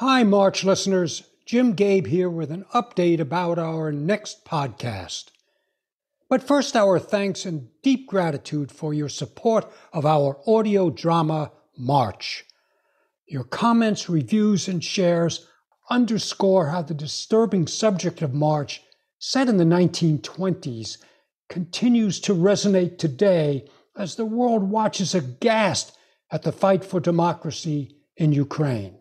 Hi, March listeners. Jim Gabe here with an update about our next podcast. But first, our thanks and deep gratitude for your support of our audio drama, March. Your comments, reviews, and shares underscore how the disturbing subject of March, set in the 1920s, continues to resonate today as the world watches aghast at the fight for democracy in Ukraine.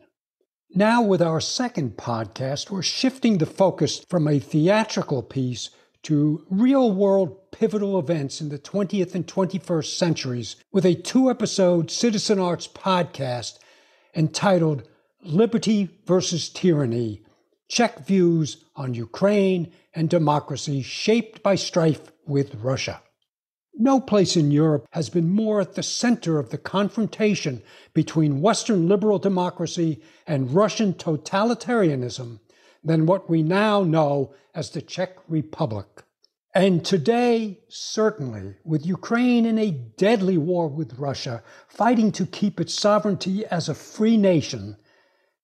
Now, with our second podcast, we're shifting the focus from a theatrical piece to real-world pivotal events in the 20th and 21st centuries with a 2-episode Citizen Arts podcast entitled Liberty versus Tyranny, Czech Views on Ukraine and Democracy Shaped by Strife with Russia. No place in Europe has been more at the center of the confrontation between Western liberal democracy and Russian totalitarianism than what we now know as the Czech Republic. And today, certainly, with Ukraine in a deadly war with Russia, fighting to keep its sovereignty as a free nation,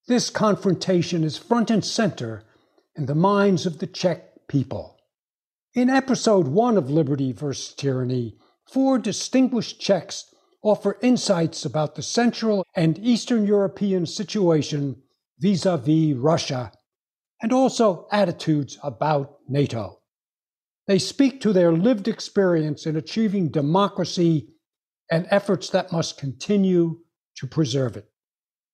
this confrontation is front and center in the minds of the Czech people. In episode 1 of Liberty vs. Tyranny, 4 distinguished Czechs offer insights about the Central and Eastern European situation vis-à-vis Russia, and also attitudes about NATO. They speak to their lived experience in achieving democracy and efforts that must continue to preserve it.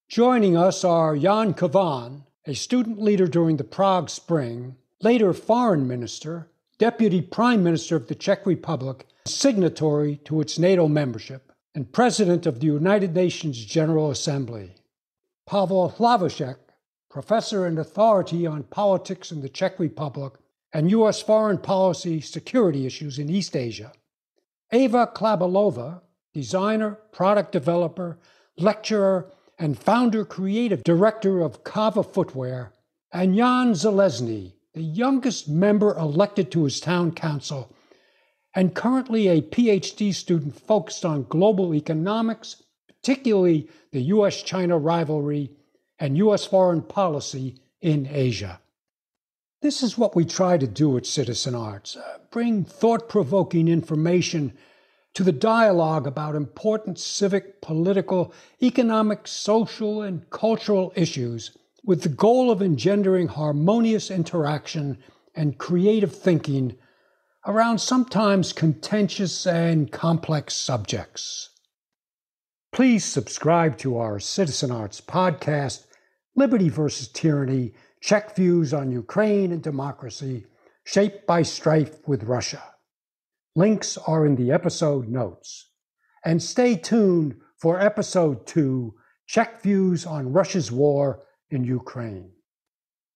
Joining us are Jan Kavan, a student leader during the Prague Spring, later foreign minister, Deputy Prime Minister of the Czech Republic, signatory to its NATO membership, and President of the United Nations General Assembly. Pavel Hlavashek, Professor and Authority on Politics in the Czech Republic and U.S. Foreign Policy Security Issues in East Asia. Eva Klabalova, Designer, Product Developer, Lecturer, and Founder Creative Director of Kava Footwear. And Jan Zalesny, the youngest member elected to his town council, and currently a PhD student focused on global economics, particularly the U.S.-China rivalry and U.S. foreign policy in Asia. This is what we try to do at Citizen Arts, bring thought-provoking information to the dialogue about important civic, political, economic, social, and cultural issues, with the goal of engendering harmonious interaction and creative thinking around sometimes contentious and complex subjects. Please subscribe to our Citizen Arts podcast, Liberty versus Tyranny, Czech Views on Ukraine and Democracy, Shaped by Strife with Russia. Links are in the episode notes. And stay tuned for episode 2, Czech Views on Russia's War in Ukraine.